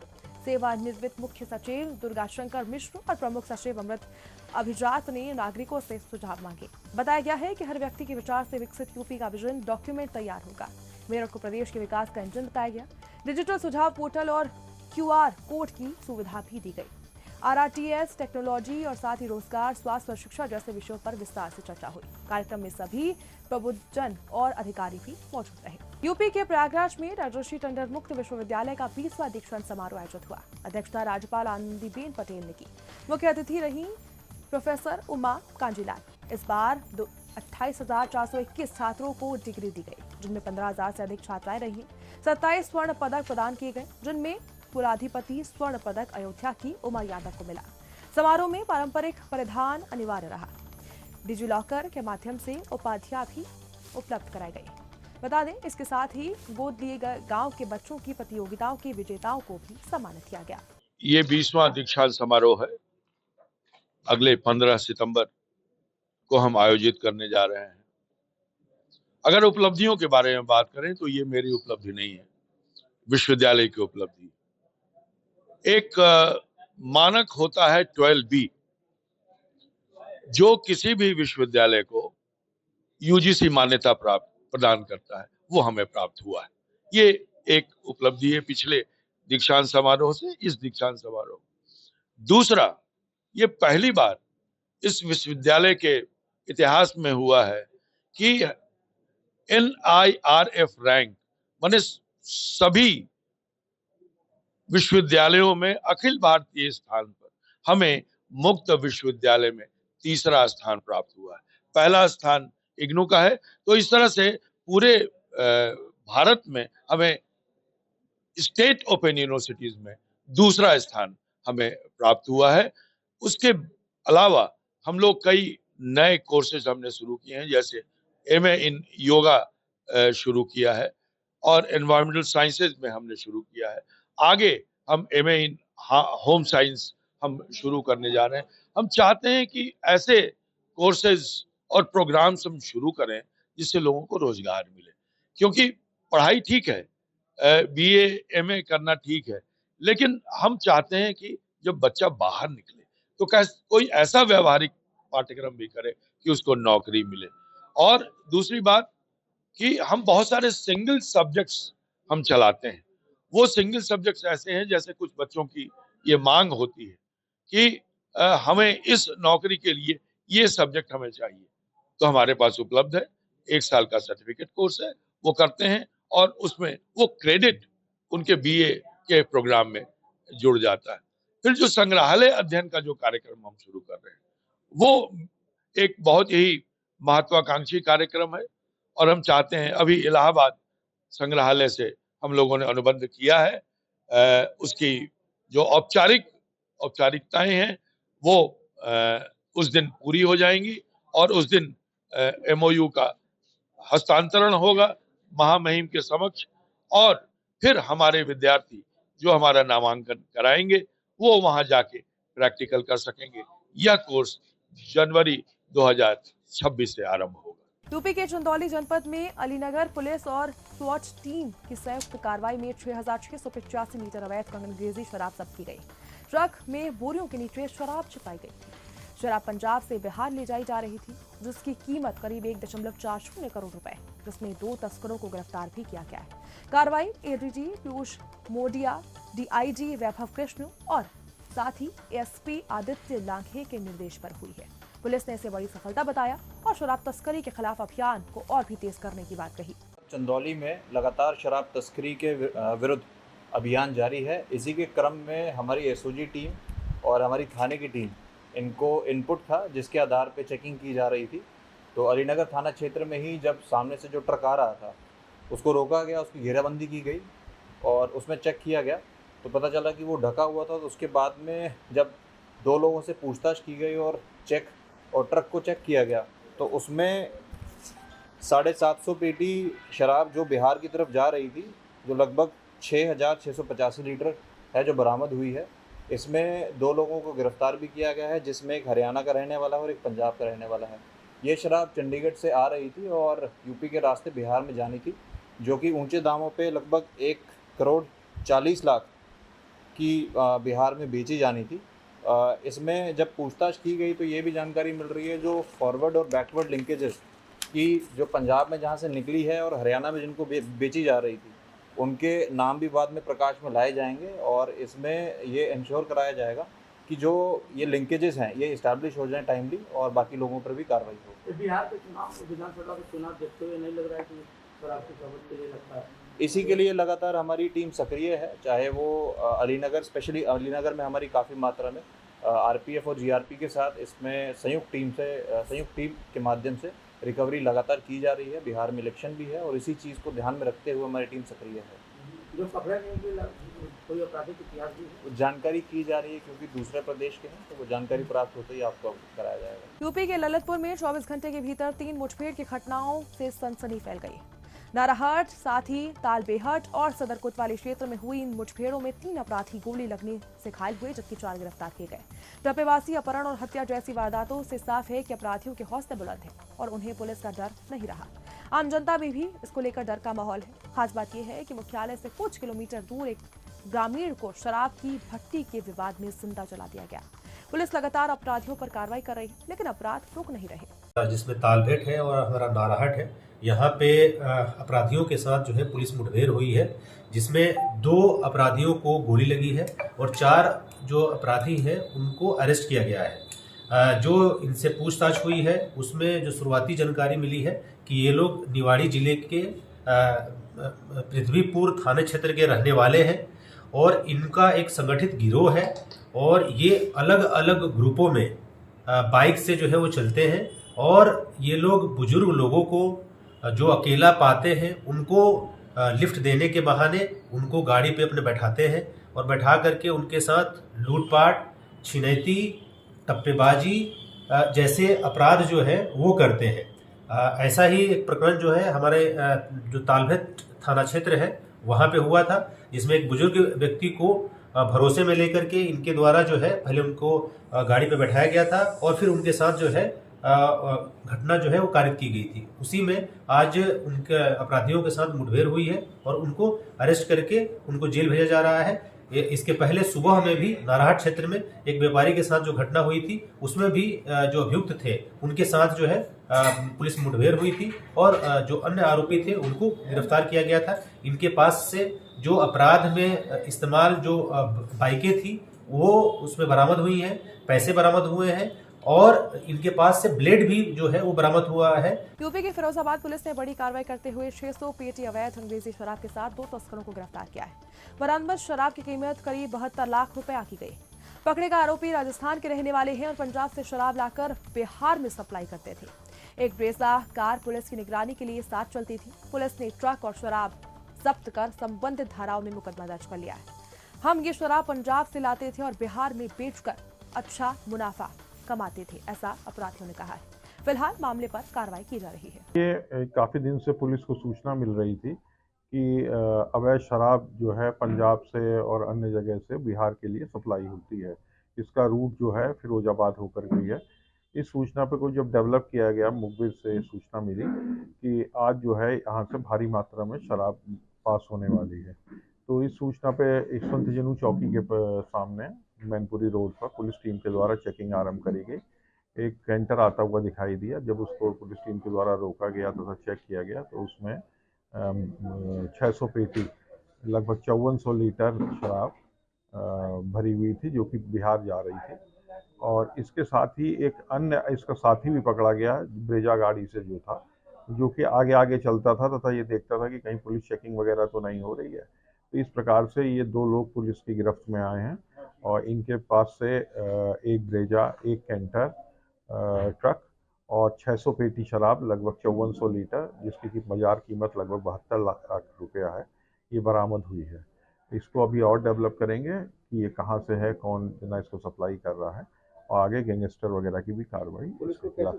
सेवानिवृत्त मुख्य सचिव दुर्गा शंकर मिश्र और प्रमुख सचिव अमृत अभिजात ने नागरिकों से सुझाव मांगे। बताया गया है कि हर व्यक्ति के विचार से विकसित यूपी का विजन डॉक्यूमेंट तैयार होगा। मेरठ को प्रदेश के विकास का इंजन बताया गया। डिजिटल सुझाव पोर्टल और QR कोड की सुविधा भी दी गई। RRTS, टेक्नोलॉजी और साथ ही रोजगार, स्वास्थ्य और शिक्षा जैसे विषयों पर विस्तार से चर्चा हुई। कार्यक्रम में सभी प्रबुद्धजन और अधिकारी भी मौजूद रहे। यूपी के प्रयागराज में राजर्षि टंडन मुक्त विश्वविद्यालय का 20वां दीक्षांत समारोह आयोजित हुआ। अध्यक्षता राज्यपाल आनंदीबेन पटेल ने की। मुख्य अतिथि रही प्रोफेसर उमा कांजीलाल। इस बार 28,421 छात्रों को डिग्री दी गई, जिनमें 15,000 से अधिक छात्राएं रही। 27 स्वर्ण पदक प्रदान किए गए, जिनमें कुलाधिपति स्वर्ण पदक अयोध्या की उमा यादव को मिला। समारोह में पारंपरिक परिधान अनिवार्य रहा। डिजिलॉकर के माध्यम से उपाधियां भी उपलब्ध कराई गई। बता दें, इसके साथ ही गोद लिए गए गांव के बच्चों की प्रतियोगिताओं के विजेताओं को भी सम्मानित किया गया। ये 20वां दीक्षांत समारोह है, अगले 15 सितंबर को हम आयोजित करने जा रहे हैं। अगर उपलब्धियों के बारे में बात करें तो ये मेरी उपलब्धि नहीं है, विश्वविद्यालय की उपलब्धि। एक मानक होता है 12B, जो किसी भी विश्वविद्यालय को UGC मान्यता प्रदान करता है, वो हमें प्राप्त हुआ है। ये एक उपलब्धि है पिछले दीक्षांत समारोह से इस दीक्षांत समारोह। दूसरा, ये पहली बार इस विश्वविद्यालय के इतिहास में हुआ है कि NIRF रैंक, माने सभी विश्वविद्यालयों में अखिल भारतीय स्थान पर हमें मुक्त विश्वविद्यालय में 3रा स्थान प्राप्त हुआ है। पहला स्थान इग्नू का है। तो इस तरह से पूरे भारत में हमें स्टेट ओपन यूनिवर्सिटीज में 2रा स्थान हमें प्राप्त हुआ है। उसके अलावा हम लोग कई नए कोर्सेज हमने शुरू किए हैं, जैसे MA इन योगा शुरू किया है, और एनवायरमेंटल साइंसेज में हमने शुरू किया है। आगे हम एमए इन होम साइंस हम शुरू करने जा रहे हैं। हम चाहते हैं कि ऐसे कोर्सेज और प्रोग्राम्स हम शुरू करें जिससे लोगों को रोजगार मिले, क्योंकि पढ़ाई ठीक है, बीए एमए करना ठीक है, लेकिन हम चाहते हैं कि जब बच्चा बाहर निकले तो कोई ऐसा व्यवहारिक पाठ्यक्रम भी करे कि उसको नौकरी मिले। और दूसरी बात कि हम बहुत सारे सिंगल सब्जेक्ट्स हम चलाते हैं। वो सिंगल सब्जेक्ट्स ऐसे हैं, जैसे कुछ बच्चों की ये मांग होती है कि हमें इस नौकरी के लिए ये सब्जेक्ट हमें चाहिए, तो हमारे पास उपलब्ध है। 1 साल का सर्टिफिकेट कोर्स है, वो करते हैं और उसमें वो क्रेडिट उनके बीए के प्रोग्राम में जुड़ जाता है। फिर जो संग्रहालय अध्ययन का जो कार्यक्रम हम शुरू कर रहे हैं, वो एक बहुत ही महत्वाकांक्षी कार्यक्रम है और हम चाहते हैं, अभी इलाहाबाद संग्रहालय से हम लोगों ने अनुबंध किया है। उसकी जो औपचारिकताएं हैं वो उस दिन पूरी हो जाएंगी और उस दिन एमओयू का हस्तांतरण होगा महामहिम के समक्ष, और फिर हमारे विद्यार्थी जो हमारा नामांकन कराएंगे वो वहां जाके प्रैक्टिकल कर सकेंगे। यह कोर्स जनवरी 2026 से आरंभ होगा। यूपी के चंदौली जनपद में अलीनगर पुलिस और स्वॉट टीम की संयुक्त कार्रवाई में 6,685 लीटर अवैध अंग्रेजी शराब जब्त की गई। ट्रक में बोरियों के नीचे शराब छिपाई गई थी। शराब पंजाब से बिहार ले जाई जा रही थी, जिसकी कीमत करीब 1.40 करोड़ रुपए, जिसमें 2 तस्करों को गिरफ्तार भी किया गया है। कार्रवाई एडीजी पीयूष मोडिया, डीआईजी वैभव कृष्ण और साथ ही एसपी आदित्य लांघे के निर्देश पर हुई है। पुलिस ने इसे बड़ी सफलता बताया और शराब तस्करी के खिलाफ अभियान को और भी तेज करने की बात कही। चंदौली में लगातार शराब तस्करी के विरुद्ध अभियान जारी है। इसी के क्रम में हमारी एसओजी टीम और हमारी थाने की टीम, इनको इनपुट था जिसके आधार पे चेकिंग की जा रही थी। तो अलीनगर थाना क्षेत्र में ही जब सामने से जो ट्रक आ रहा था उसको रोका गया, उसकी घेराबंदी की गई और उसमें चेक किया गया तो पता चला कि वो ढका हुआ था। तो उसके बाद में जब 2 लोगों से पूछताछ की गई और ट्रक को चेक किया गया तो उसमें 750 पेटी शराब जो बिहार की तरफ जा रही थी, जो लगभग 6,685 लीटर है, जो बरामद हुई है। इसमें 2 लोगों को गिरफ्तार भी किया गया है, जिसमें एक हरियाणा का रहने वाला है और एक पंजाब का रहने वाला है। ये शराब चंडीगढ़ से आ रही थी और यूपी के रास्ते बिहार में जानी थी, जो कि ऊंचे दामों पे लगभग 1,40,00,000 की बिहार में बेची जानी थी। इसमें जब पूछताछ की गई तो ये भी जानकारी मिल रही है जो फॉरवर्ड और बैकवर्ड लिंकेजेस की जो पंजाब में जहाँ से निकली है और हरियाणा में जिनको बेची जा रही थी, उनके नाम भी बाद में प्रकाश में लाए जाएंगे और इसमें ये इंश्योर कराया जाएगा कि जो ये लिंकेजेस हैं ये इस्टेब्लिश हो जाएं टाइमली और बाकी लोगों पर भी कार्रवाई हो। बिहार के चुनाव, विधानसभा के चुनाव देखते हुए नहीं लग रहा है कि शराब की खबर के लिए लगता है? इसी के लिए लगातार हमारी टीम सक्रिय है, चाहे वो अलीनगर, स्पेशली अलीनगर में हमारी काफ़ी मात्रा में आरपीएफ और जीआरपी के साथ इसमें संयुक्त टीम के माध्यम से रिकवरी लगातार की जा रही है। बिहार में इलेक्शन भी है और इसी चीज़ को ध्यान में रखते हुए हमारी टीम सक्रिय है। जो पकड़े गए कोई आपराधिक इतिहास भी जानकारी की जा रही है, क्योंकि दूसरे प्रदेश के हैं तो वो जानकारी प्राप्त होते ही आपको कराया जाएगा। यूपी के ललितपुर में 24 घंटे के भीतर 3 मुठभेड़ की घटनाओं से सनसनी फैल गई। नाराहाट, साथ ही तालबेहट और सदर कोतवाली क्षेत्र में हुई इन मुठभेड़ों में 3 अपराधी गोली लगने से घायल हुए, जबकि 4 गिरफ्तार किए गए। टपेबाजी, अपहरण और हत्या जैसी वारदातों से साफ है कि अपराधियों के हौसले बुलंद हैं और उन्हें पुलिस का डर नहीं रहा। आम जनता में भी इसको लेकर डर का माहौल है। खास बात यह है कि मुख्यालय से कुछ किलोमीटर दूर एक ग्रामीण को शराब की भट्टी के विवाद में जिंदा जला दिया गया। पुलिस लगातार अपराधियों पर कार्रवाई कर रही है, लेकिन अपराध रुक नहीं रहे। जिसमें तालबेट है और हमारा नाराहट है, यहाँ पे अपराधियों के साथ जो है पुलिस मुठभेड़ हुई है, जिसमें 2 अपराधियों को गोली लगी है और 4 जो अपराधी हैं उनको अरेस्ट किया गया है। जो इनसे पूछताछ हुई है उसमें जो शुरुआती जानकारी मिली है कि ये लोग निवाड़ी जिले के पृथ्वीपुर थाना क्षेत्र के रहने वाले हैं और इनका एक संगठित गिरोह है और ये अलग अलग ग्रुपों में बाइक से जो है वो चलते हैं और ये लोग बुजुर्ग लोगों को जो अकेला पाते हैं उनको लिफ्ट देने के बहाने उनको गाड़ी पे अपने बैठाते हैं और बैठा करके उनके साथ लूटपाट, छिनैती, टप्पेबाजी जैसे अपराध जो है वो करते हैं। ऐसा ही एक प्रकरण जो है हमारे जो तालभेट थाना क्षेत्र है वहाँ पे हुआ था, जिसमें एक बुजुर्ग व्यक्ति को भरोसे में लेकर के इनके द्वारा जो है पहले उनको गाड़ी पे बैठाया गया था और फिर उनके साथ जो है घटना जो है वो कारित की गई थी। उसी में आज उनके अपराधियों के साथ मुठभेड़ हुई है और उनको अरेस्ट करके उनको जेल भेजा जा रहा है। इसके पहले सुबह में भी नाराहाट क्षेत्र में एक व्यापारी के साथ जो घटना हुई थी उसमें भी जो अभियुक्त थे उनके साथ जो है पुलिस मुठभेड़ हुई थी और जो अन्य आरोपी थे उनको गिरफ्तार किया गया था। इनके पास से जो अपराध में इस्तेमाल जो बाइकें थी वो उसमें बरामद हुई हैं, पैसे बरामद हुए हैं और इनके पास से ब्लेड भी जो है वो बरामद हुआ है। यूपी के फिरोजाबाद पुलिस ने बड़ी कार्रवाई करते हुए 600 पेटी अवैध अंग्रेजी शराब के साथ 2 तस्करों को गिरफ्तार किया है। बरामद शराब की कीमत करीब 72 लाख रुपए आकी गई। पकड़े गए आरोपी राजस्थान के रहने वाले हैं और पंजाब से शराब लाकर बिहार में सप्लाई करते थे। एक ब्रेजा कार पुलिस की निगरानी के लिए साथ चलती थी। पुलिस ने ट्रक और शराब जब्त कर संबंधित धाराओं में मुकदमा दर्ज कर लिया है। हम ये शराब पंजाब से लाते थे और बिहार में बेचकर अच्छा मुनाफा कमाते थे, ऐसा अपराधियों ने कहा है। फिलहाल मामले पर कार्रवाई की जा रही है। ये काफ़ी दिन से पुलिस को सूचना मिल रही थी कि अवैध शराब जो है पंजाब से और अन्य जगह से बिहार के लिए सप्लाई होती है। इसका रूट जो है फिरोजाबाद होकर गई है। इस सूचना पे को जब डेवलप किया गया, मुखबिर से सूचना मिली कि आज जो है यहाँ से भारी मात्रा में शराब पास होने वाली है, तो इस सूचना पे यशवंत जनू चौकी के सामने मैनपुरी रोड पर पुलिस टीम के द्वारा चेकिंग आरंभ करी गई। एक कैंटर आता हुआ दिखाई दिया। जब उसको पुलिस टीम के द्वारा रोका गया तथा चेक किया गया तो उसमें 600 पेटी लगभग 5400 लीटर शराब भरी हुई थी जो कि बिहार जा रही थी। और इसके साथ ही एक अन्य इसका साथी भी पकड़ा गया ब्रेजा गाड़ी से जो था, जो कि आगे आगे चलता था तथा ये देखता था कि कहीं पुलिस चेकिंग वगैरह तो नहीं हो रही है। तो इस प्रकार से ये 2 लोग पुलिस की गिरफ्त में आए हैं और इनके पास से एक ब्रेजा, एक कैंटर, ट्रक और 600 पेटी शराब लगभग 5400 लीटर जिसकी बाजार कीमत लगभग 72 लाख रुपया है, ये बरामद हुई है। इसको अभी और डेवलप करेंगे कि ये कहाँ से है, कौन जना इसको सप्लाई कर रहा है और आगे गैंगस्टर वगैरह की भी कार्रवाई इसके खिलाफ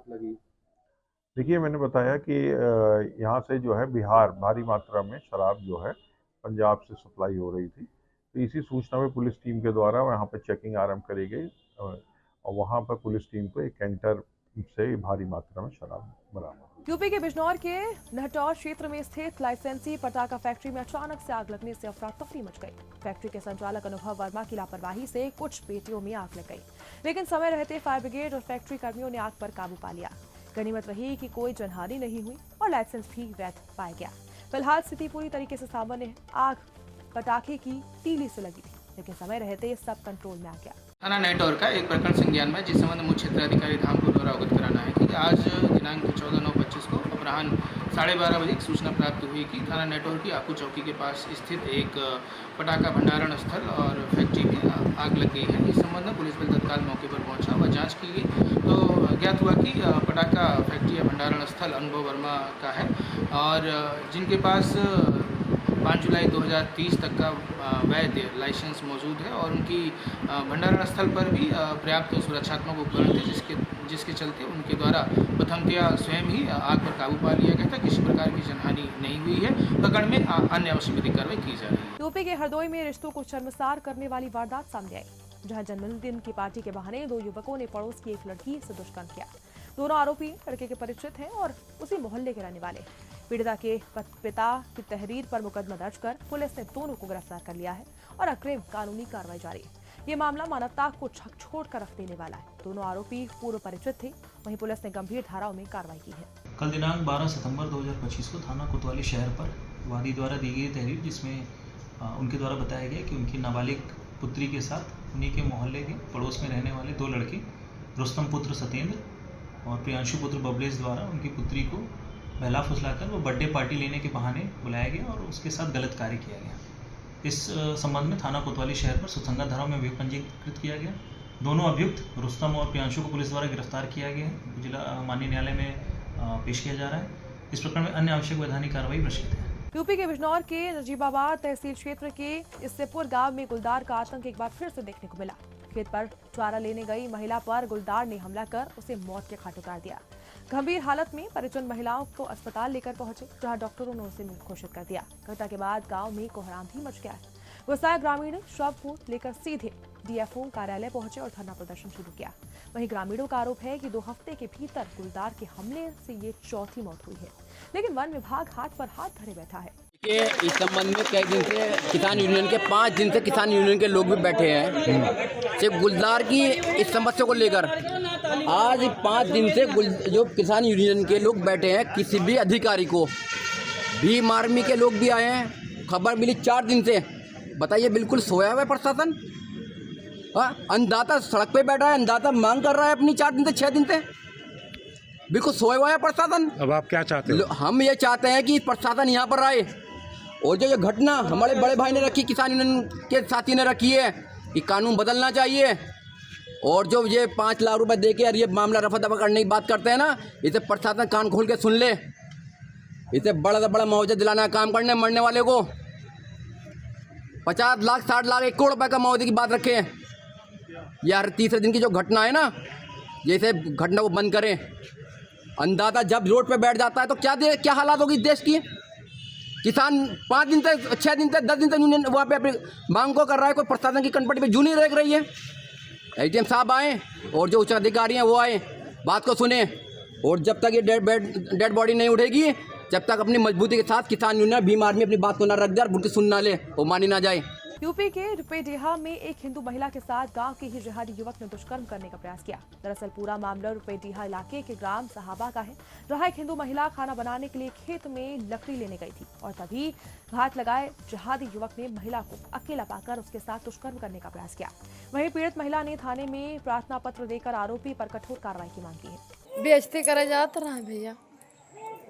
लगी। देखिए, मैंने बताया कि यहाँ से जो है बिहार भारी मात्रा में शराब जो है पंजाब से सप्लाई हो रही थी। तो इसी सूचना में पुलिस टीम के द्वारा वहाँ पर चेकिंग आरंभ करी गई और वहाँ पर पुलिस टीम को एक कैंटर से भारी मात्रा में शराब बरामद। यूपी के बिजनौर के नहटौर क्षेत्र में स्थित लाइसेंसी पटाखा फैक्ट्री में अचानक से आग लगने से अफरा तफरी मच गई। फैक्ट्री के संचालक अनुभव वर्मा की लापरवाही से कुछ पेटियों में आग लग गई, लेकिन समय रहते फायर ब्रिगेड और फैक्ट्री कर्मियों ने आग पर काबू पा लिया। गनीमत रही कि कोई जनहानि नहीं हुई और लाइसेंस भी वैध पाया गया। फिलहाल स्थिति पूरी तरीके से सामान्य है। आग पटाखे की तीली से लगी थी, लेकिन समय रहते सब कंट्रोल में आ गया। थाना नहटौर का एक प्रकरण संज्ञान में जिस संबंध मुख्य क्षेत्राधिकारी धामपुर द्वारा अवगत कराना है कि आज दिनांक 14/9/25 को अपराह्न 12:30 बजे एक सूचना प्राप्त हुई कि थाना नहटौर की आकू चौकी के पास स्थित एक पटाखा भंडारण स्थल और फैक्ट्री में आग लग गई है। इस संबंध में पुलिस बल तत्काल मौके पर पहुंचा व जांच की गई तो ज्ञात हुआ कि पटाखा फैक्ट्री या भंडारण स्थल अनुभव वर्मा का है और जिनके पास 5 जुलाई 2030 तक का वैध लाइसेंस मौजूद है और उनकी भंडारण स्थल पर भी पर्याप्त सुरक्षात्मक उपकरण थे जिसके चलते उनके द्वारा प्रथमतया स्वयं ही आग पर काबू पा लिया गया था। किसी प्रकार की जनहानि नहीं हुई है। प्रकरण में अन्य आवश्यक विधिक कार्रवाई की जा रही है। यूपी के हरदोई में रिश्तों को शर्मसार करने वाली वारदात सामने आई, जहां जन्मदिन की पार्टी के बहाने 2 युवकों ने पड़ोस की एक लड़की से दुष्कर्म किया। दोनों आरोपी लड़के के परिचित हैं और उसी मोहल्ले के रहने वाले। पीड़िता के पिता की तहरीर पर मुकदमा दर्ज कर पुलिस ने दोनों को गिरफ्तार कर लिया है और अग्रिम कानूनी कार्रवाई जारी है। ये मामला मानवता को झकझोर कर रख देने वाला है। दोनों आरोपी पूर्व परिचित थे। वहीं पुलिस ने गंभीर धाराओं में कार्रवाई की है। कल दिनांक 12 सितंबर 2025 को थाना कोतवाली शहर पर वादी द्वारा दी गई तहरीर, जिसमें उनके द्वारा बताया गया कि उनकी नाबालिग पुत्री के साथ उन्हीं के मोहल्ले के पड़ोस में रहने वाले 2 लड़के रुस्तम पुत्र सत्येंद्र और प्रियांशु पुत्र बबलेश द्वारा उनकी पुत्री को बहला फुसलाकर वो बर्थडे पार्टी लेने के बहाने बुलाया गया और उसके साथ गलत कार्य किया गया। इस संबंध में थाना कोतवाली शहर पर सुसंगत धाराओं में अभियोग पंजीकृत किया गया। दोनों अभियुक्त रुस्तम और प्रियांशु को पुलिस द्वारा गिरफ्तार किया गया है, जिला माननीय न्यायालय में पेश किया जा रहा है। इस प्रकरण में अन्य आवश्यक वैधानिक कार्रवाई प्रस्तुत है। यूपी के बिजनौर के नजीबाबाद तहसील क्षेत्र के इस्सेपुर गांव में गुलदार का आतंक एक बार फिर से देखने को मिला। खेत पर चारा लेने गई महिला पर गुलदार ने हमला कर उसे मौत के घाट उतार दिया। गंभीर हालत में परिजन महिलाओं को अस्पताल लेकर पहुंचे, जहां डॉक्टरों ने उसे मृत घोषित कर दिया। घटना के बाद गांव में कोहराम भी मच गया है। गुस्साए ग्रामीण शव को लेकर सीधे डीएफओ कार्यालय पहुंचे और धरना प्रदर्शन शुरू किया। वहीं ग्रामीणों का आरोप है कि 2 हफ्ते के भीतर गुलदार के हमले से ये चौथी मौत हुई है, लेकिन वन विभाग हाथ पर हाथ धरे बैठा है। इस संबंध में कई दिन से किसान यूनियन के 5 दिन से किसान यूनियन के लोग भी बैठे हैं सिर्फ गुलदार की इस समस्या को लेकर। आज 5 दिन से जो किसान यूनियन के लोग बैठे हैं, किसी भी अधिकारी को भीम आर्मी के लोग भी आए हैं। खबर मिली 4 दिन से, बताइए बिल्कुल सोया हुआ है प्रशासन। अन्नदाता सड़क पे बैठा है, अन्नदाता मांग कर रहा है अपनी 4 दिन से 6 दिन से, बिल्कुल सोया हुआ है प्रशासन। अब आप क्या चाहते हो? हम ये चाहते हैं कि प्रशासन यहाँ पर आए और जो ये घटना हमारे बड़े भाई ने रखी, किसान यूनियन के साथी ने रखी है, ये कानून बदलना चाहिए। और जो ये 5 लाख रुपए दे के और ये मामला रफा दफा करने की बात करते हैं ना, इसे प्रशासन कान खोल के सुन ले। इसे बड़ा से बड़ा मुआवजा दिलाना है काम करने मरने वाले को। 50 लाख 60 लाख 1 करोड़ रुपए का मुआवजे की बात रखें। यार तीसरे दिन की जो घटना है ना, जैसे घटना को बंद करें। अन्नदाता जब रोड पे बैठ जाता है तो क्या हालात होगी देश की। किसान 5 दिन से 6 दिन से 10 दिन से यूनियन वहाँ पे अपनी मांग को कर रहा है, कोई प्रशासन की कनपटी पे जू नहीं रह रही है। एडीएम साहब आए और जो उच्च अधिकारी हैं वो आए, बात को सुने। और जब तक ये डेड बॉडी नहीं उठेगी, जब तक अपनी मजबूती के साथ किसान यूनियन भीम आर्मी अपनी बात को ना रख दे और उनकी सुन ना ले, वो मानी ना जाए। यूपी के रुपेडीहा में एक हिंदू महिला के साथ गांव के ही जिहादी युवक ने दुष्कर्म करने का प्रयास किया। दरअसल पूरा मामला रुपेडीहा इलाके के ग्राम साहबा का है, जहां एक हिंदू महिला खाना बनाने के लिए खेत में लकड़ी लेने गई थी और तभी घात लगाए जिहादी युवक ने महिला को अकेला पाकर उसके साथ दुष्कर्म करने का प्रयास किया। वहीं पीड़ित महिला ने थाने में प्रार्थना पत्र देकर आरोपी पर कठोर कार्रवाई की मांग की है। बेइज्जती करे जात रहा है भैया,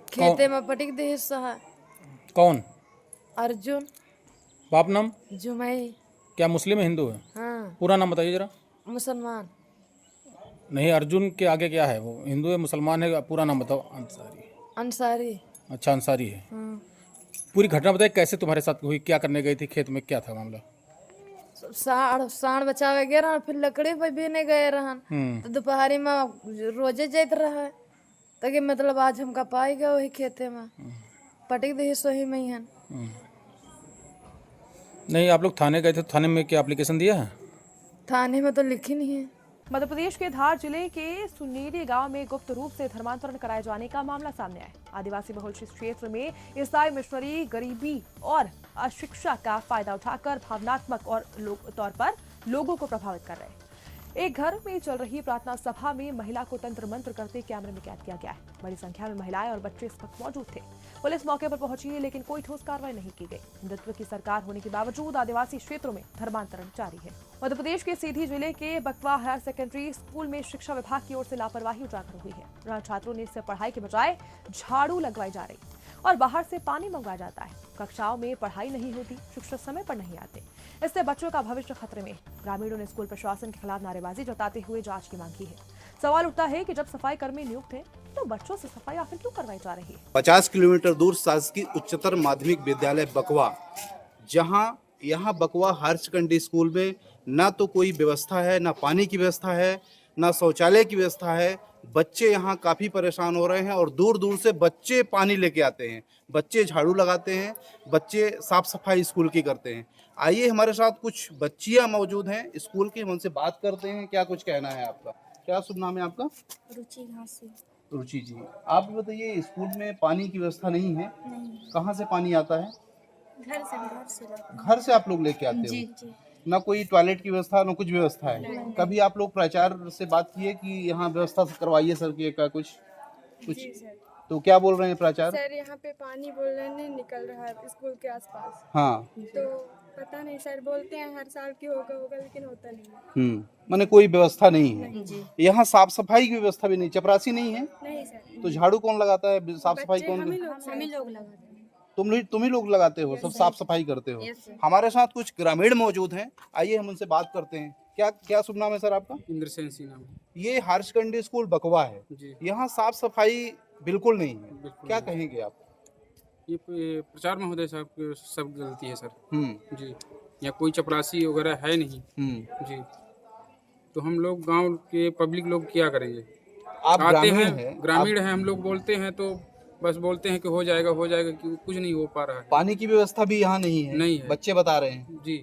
खेते में पटिक दे हिस्सा है। कौन? अर्जुन। बाप नाम? जुमई। क्या मुस्लिम है हिंदू है? हाँ। पूरा नाम बताइए जरा। मुसलमान। नहीं, अर्जुन के आगे क्या है? वो हिंदू है मुसलमान है? पूरा नाम बताओ। अंसारी। अंसारी। अच्छा अंसारी है। हाँ। पूरी घटना बताइए, कैसे तुम्हारे साथ हुई, क्या करने गई थी खेत में, क्या था मामला? साढ़ बचावे गए रहा, फिर लकड़ी पे बीने गए रहन तो दोपहरी में रोजे जाते रहा ताकि मतलब आज हमका पाई गए वही खेते में पटिक दे सोही में ही। नहीं, आप लोग थाने गए थे, थाने में क्या एप्लीकेशन दिया है? थाने में तो लिखी नहीं है। मध्य प्रदेश के धार जिले के सुनेरी गांव में गुप्त रूप से धर्मांतरण कराए जाने का मामला सामने आया। आदिवासी बहुल क्षेत्र में ईसाई मिशनरी गरीबी और अशिक्षा का फायदा उठाकर भावनात्मक और तौर पर लोगों को प्रभावित कर रहे हैं। एक घर में चल रही प्रार्थना सभा में महिला को तंत्र मंत्र करते कैमरे में कैद किया गया है। बड़ी संख्या में महिलाएं और बच्चे इस वक्त मौजूद थे। पुलिस मौके पर पहुंची लेकिन कोई ठोस कार्रवाई नहीं की गई। हिंदुत्व की सरकार होने के बावजूद आदिवासी क्षेत्रों में धर्मांतरण जारी है। मध्य प्रदेश के सीधी जिले के बकवा हायर सेकेंडरी स्कूल में शिक्षा विभाग की ओर से लापरवाही उजागर हुई है, जहां छात्रों ने इससे पढ़ाई के बजाय झाड़ू लगवाई जा रही और बाहर से पानी मंगवाया जाता है। कक्षाओं में पढ़ाई नहीं होती, शिक्षक समय पर नहीं आते, इससे बच्चों का भविष्य खतरे में। ग्रामीणों ने स्कूल प्रशासन के खिलाफ नारेबाजी जताते हुए जांच की मांग की है। सवाल उठता है कि जब सफाई कर्मी नियुक्त हैं तो बच्चों से सफाई आखिर क्यों करवाई जा रही है? 50 किलोमीटर दूर शासकीय उच्चतर माध्यमिक विद्यालय बकवा, जहां यहाँ बकवा हायर सेकेंडरी स्कूल में ना तो कोई व्यवस्था है, ना पानी की व्यवस्था है, ना शौचालय की व्यवस्था है। बच्चे यहाँ काफ़ी परेशान हो रहे हैं और दूर दूर से बच्चे पानी लेके आते हैं, बच्चे झाड़ू लगाते हैं, बच्चे साफ सफाई स्कूल की करते हैं। आइए हमारे साथ कुछ बच्चियाँ मौजूद हैं स्कूल की, हम उनसे बात करते हैं। क्या कुछ कहना है आपका? क्या शुभ नाम है आपका? रुचि घासी। रुचि जी, आप बताइए स्कूल में पानी की व्यवस्था नहीं है? नहीं। कहाँ से पानी आता है? घर से आप लोग लेके आते जी, हो? जी। ना कोई टॉयलेट की व्यवस्था, ना कुछ व्यवस्था है? कभी आप लोग प्राचार्य से बात किए कि यहाँ व्यवस्था करवाइए सर की का कुछ? तो क्या बोल रहे हैं प्राचार्य? सर यहाँ पे पानी बोल रहे नहीं निकल रहा है स्कूल के आसपास। हाँ, तो पता नहीं सर, बोलते हैं हर साल की होगा लेकिन होता नहीं। माने कोई व्यवस्था नहीं है नहीं। यहाँ? साफ सफाई की व्यवस्था भी नहीं, चपरासी नहीं है? नहीं सर। तो झाड़ू कौन लगाता है, साफ सफाई कौन? हम ही लोग लगाते हैं। तुम ही लोग लगाते हो, सब साफ सफाई करते हो। हमारे साथ कुछ ग्रामीण मौजूद हैं, आइए हम उनसे बात करते हैं। क्या शुभ नाम है सर आपका? इंद्रसेन सिंह नाम। ये हायर सेकेंडरी स्कूल बकवा है, यहाँ साफ सफाई बिल्कुल नहीं है, क्या कहेंगे आप? ये प्रचार महोदय साहब की सब गलती है सर। जी, यहाँ कोई चपरासी वगैरह है नहीं। जी, तो हम लोग गांव के पब्लिक लोग क्या करेंगे? आप आते ग्रामीण हैं, हैं, ग्रामीण हैं, हम लोग बोलते हैं तो बस बोलते हैं कि हो जाएगा, कि कुछ नहीं हो पा रहा है। पानी की व्यवस्था भी यहाँ नहीं है, नहीं है। बच्चे बता रहे हैं। जी।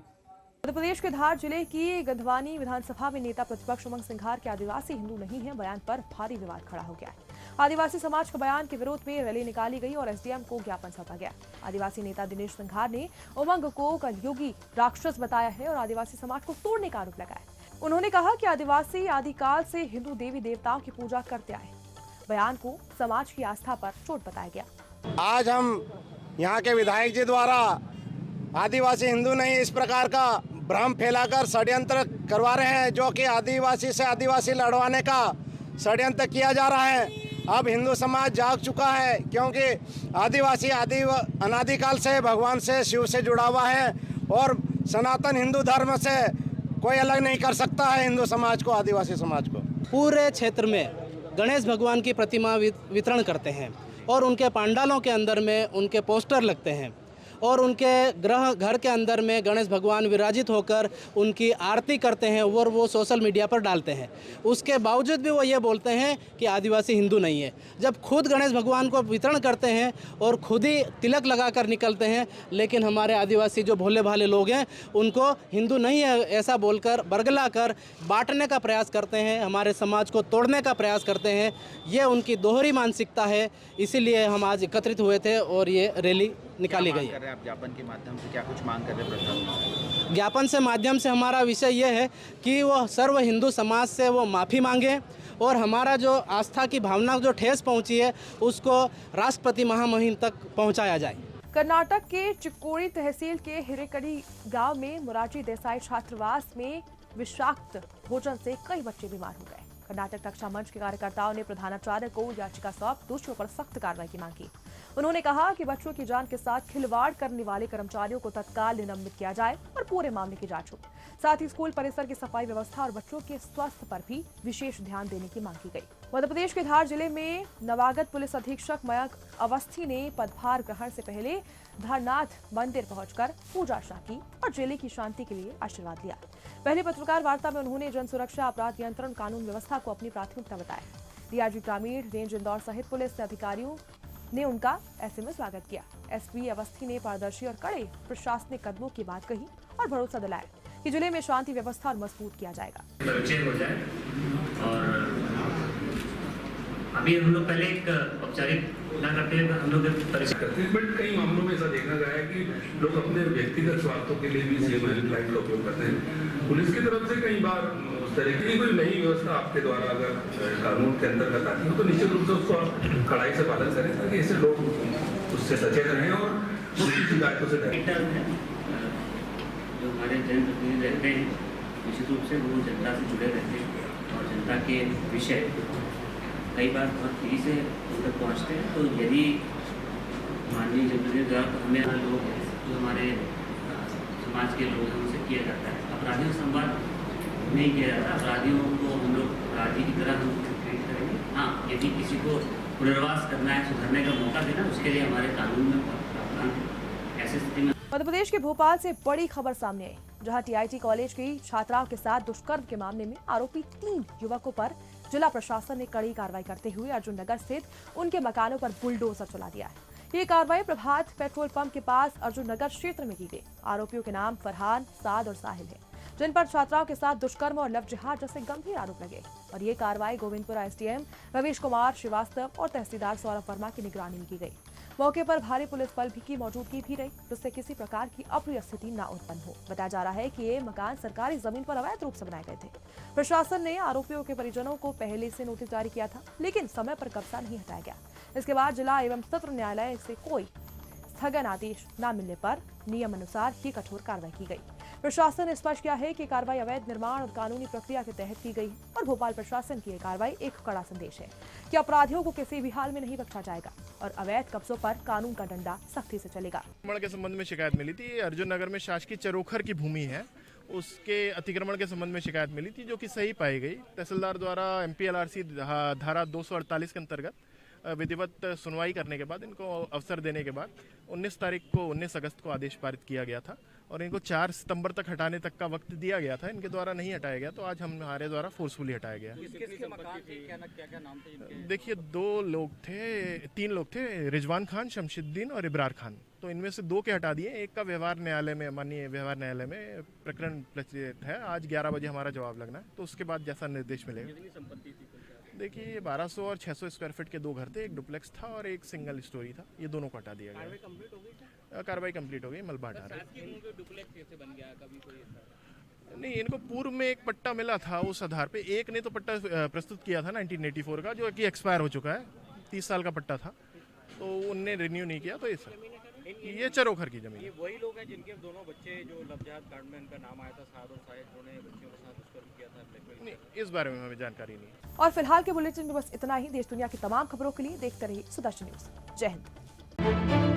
मध्य प्रदेश के धार जिले की गंधवानी विधानसभा में नेता प्रतिपक्ष उमंग सिंघार के आदिवासी हिंदू नहीं है बयान पर भारी विवाद खड़ा हो गया है। आदिवासी समाज के बयान के विरोध में रैली निकाली गई और एसडीएम को ज्ञापन सौंपा गया। आदिवासी नेता दिनेश सिंघार ने उमंग को कलयुगी राक्षस बताया है और आदिवासी समाज को तोड़ने का आरोप लगाया। उन्होंने कहा कि आदिवासी आदिकाल से हिंदू देवी देवताओं की पूजा करते आए। बयान को समाज की आस्था पर चोट बताया गया। आज हम यहाँ के विधायक जी द्वारा आदिवासी हिंदू नहीं इस प्रकार का भ्रम फैलाकर षड्यंत्र करवा रहे हैं, जो कि आदिवासी से आदिवासी लड़वाने का षड्यंत्र किया जा रहा है। अब हिंदू समाज जाग चुका है, क्योंकि आदिवासी अनादिकाल से भगवान से, शिव से जुड़ा हुआ है और सनातन हिंदू धर्म से कोई अलग नहीं कर सकता है हिंदू समाज को, आदिवासी समाज को। पूरे क्षेत्र में गणेश भगवान की प्रतिमा वितरण करते हैं और उनके पंडालों के अंदर में उनके पोस्टर लगते हैं और उनके घर के अंदर में गणेश भगवान विराजित होकर उनकी आरती करते हैं और वो सोशल मीडिया पर डालते हैं। उसके बावजूद भी वो ये बोलते हैं कि आदिवासी हिंदू नहीं है, जब खुद गणेश भगवान को वितरण करते हैं और खुद ही तिलक लगाकर निकलते हैं। लेकिन हमारे आदिवासी जो भोले भाले लोग हैं उनको हिंदू नहीं है ऐसा बोलकर बरगला कर बांटने का प्रयास करते हैं, हमारे समाज को तोड़ने का प्रयास करते हैं। ये उनकी दोहरी मानसिकता है, इसीलिए हम आज एकत्रित हुए थे और ये रैली निकाली गई है। आप ज्ञापन के माध्यम से क्या कुछ मांग कर रहे हैं प्रशासन? ज्ञापन से माध्यम से हमारा विषय ये है कि वो सर्व हिंदू समाज से वो माफ़ी मांगे और हमारा जो आस्था की भावना जो ठेस पहुंची है उसको राष्ट्रपति महामहिम तक पहुंचाया जाए। कर्नाटक के चिक्कोड़ी तहसील के हिरेकड़ी गांव में मोरारजी देसाई छात्रावास में विषाक्त भोजन से कई बच्चे बीमार हो गए। कर्नाटक रक्षा मंच के कार्यकर्ताओं ने प्रधानाचार्य को याचिका सौंप दोषियों पर सख्त कार्रवाई की मांग की। उन्होंने कहा कि बच्चों की जान के साथ खिलवाड़ करने वाले कर्मचारियों को तत्काल निलंबित किया जाए और पूरे मामले की जांच हो। साथ ही स्कूल परिसर की सफाई व्यवस्था और बच्चों के स्वास्थ्य पर भी विशेष ध्यान देने की मांग की गई। मध्य प्रदेश के धार जिले में नवागत पुलिस अधीक्षक मयंक अवस्थी ने पदभार ग्रहण से पहले धारनाथ मंदिर पहुंचकर पूजा अर्चना की और जिले की शांति के लिए आशीर्वाद लिया। पहले पत्रकार वार्ता में उन्होंने जन सुरक्षा, अपराध नियंत्रण, कानून व्यवस्था को अपनी प्राथमिकता बताया। डीआईजी ग्रामीण रेंज इंदौर सहित पुलिस अधिकारियों ने उनका ऐसे में स्वागत किया। एसपी अवस्थी ने पारदर्शी और कड़े प्रशासनिक कदमों की बात कही और भरोसा दिलाया कि जिले में शांति व्यवस्था और मजबूत किया जाएगा। परिचय हो जाए और अभी हम लोग पहले एक औपचारिक ना करते हैं, हम लोग परिचय करते हैं, बट कई मामलों में ऐसा देखा गया है कि लोग अपने व्यक्तिगत स्वार्थों के लिए भी सेम हेल्पलाइन का उपयोग करते हैं। पुलिस की तरफ से कई बार उस तरह की कोई नई व्यवस्था आपके द्वारा अगर कानून के अंतर्गत आती है तो निश्चित रूप से उसको आप कड़ाई से पालन करें ताकि ऐसे लोग उससे सचेत रहें और उसकी शिकायतों से डरें। जो हमारे जनप्रतिनिधि रहते हैं निश्चित रूप से वो जनता से जुड़े रहते हैं और जनता के विषय कई बार बहुत तेजी से उन तक पहुँचते हैं। तो यदि माननीय जनप्रतिनिधि द्वारा तो हमें लोग जो हमारे समाज के लोग हैं उनसे किया जाता है, अपराधियों से संवाद नहीं किया जाता। अपराधियों को हम लोग अपराधी की तरह हम ट्रीट करेंगे। हाँ, यदि किसी को पुनर्वास करना है, सुधरने का मौका देना, उसके लिए हमारे कानून में प्रावधान है। ऐसी स्थिति में मध्य प्रदेश के भोपाल से बड़ी खबर सामने आई, जहां टीआईटी कॉलेज की छात्राओं के साथ दुष्कर्म के मामले में आरोपी 3 युवकों पर जिला प्रशासन ने कड़ी कार्रवाई करते हुए अर्जुन नगर स्थित उनके मकानों पर बुलडोजर चला दिया है। ये कार्रवाई प्रभात पेट्रोल पंप के पास अर्जुन नगर क्षेत्र में की गई। आरोपियों के नाम फरहान, साद और साहिल है, जिन पर छात्राओं के साथ दुष्कर्म और लव जिहाद जैसे गंभीर आरोप लगे। और ये कार्रवाई गोविंदपुरा एसडीएम रवीश कुमार श्रीवास्तव और तहसीलदार सौरभ वर्मा की निगरानी में की गई। मौके पर भारी पुलिस बल की मौजूदगी भी रही, जिससे किसी प्रकार की अप्रिय स्थिति न उत्पन्न हो। बताया जा रहा है कि ये मकान सरकारी जमीन पर अवैध रूप से बनाए गए थे। प्रशासन ने आरोपियों के परिजनों को पहले से नोटिस जारी किया था, लेकिन समय पर कब्जा नहीं हटाया गया। इसके बाद जिला एवं सत्र न्यायालय से कोई स्थगन आदेश न मिलने पर नियम अनुसार ही कठोर कार्रवाई की गई। प्रशासन ने स्पष्ट किया है कि कार्रवाई अवैध निर्माण और कानूनी प्रक्रिया के तहत की गई और भोपाल प्रशासन की यह कार्रवाई एक कड़ा संदेश है कि अपराधियों को किसी भी हाल में नहीं बख्शा जाएगा और अवैध कब्जों पर कानून का डंडा सख्ती से चलेगा। अतिक्रमण के संबंध में शिकायत मिली थी। अर्जुन नगर में शासकीय चरोखर की भूमि है, उसके अतिक्रमण के संबंध में शिकायत मिली थी, जो कि सही पाई गई। तहसीलदार द्वारा MPLRC धारा 248 के अंतर्गत विधिवत सुनवाई करने के बाद, इनको अवसर देने के बाद 19 अगस्त को आदेश पारित किया गया था और इनको 4 सितंबर तक हटाने तक का वक्त दिया गया था। इनके द्वारा नहीं हटाया गया, तो आज हमारे द्वारा फोर्सफुली हटाया गया। देखिए 3 लोग थे, रिजवान खान, शमशुद्दीन और इब्रार खान। तो इनमें से 2 के हटा दिए, एक का व्यवहार न्यायालय में, माननीय व्यवहार न्यायालय में प्रकरण प्रचलित है। आज 11 बजे हमारा जवाब लगना है, तो उसके बाद जैसा निर्देश मिलेगा। देखिए ये 1200 और 600 स्क्वायर फीट के 2 घर थे, एक डुप्लेक्स था और एक सिंगल स्टोरी था। ये दोनों को हटा दिया गया। कार्रवाई कंप्लीट हो गई, मलबा हटा रहे। नहीं, इनको पूर्व में एक पट्टा मिला था, उस आधार पे एक ने तो पट्टा प्रस्तुत किया था 1984 का, जो कि एक्सपायर हो चुका है, 30 साल का पट्टा था, तो उनने रिन्यू नहीं किया। तो ये चरोखर की जमीन। ये वही लोग हैं जिनके दोनों बच्चे जो लवजात कांड में इनका नाम आया था, साद और साहिद, उन्होंने बच्चियों के साथ दुष्कर्म किया था। नहीं, इस बारे में हमें जानकारी नहीं। और फिलहाल के बुलेटिन में बस इतना ही। देश दुनिया की तमाम खबरों के लिए देखते रहिए सुदर्शन न्यूज। जय हिंद।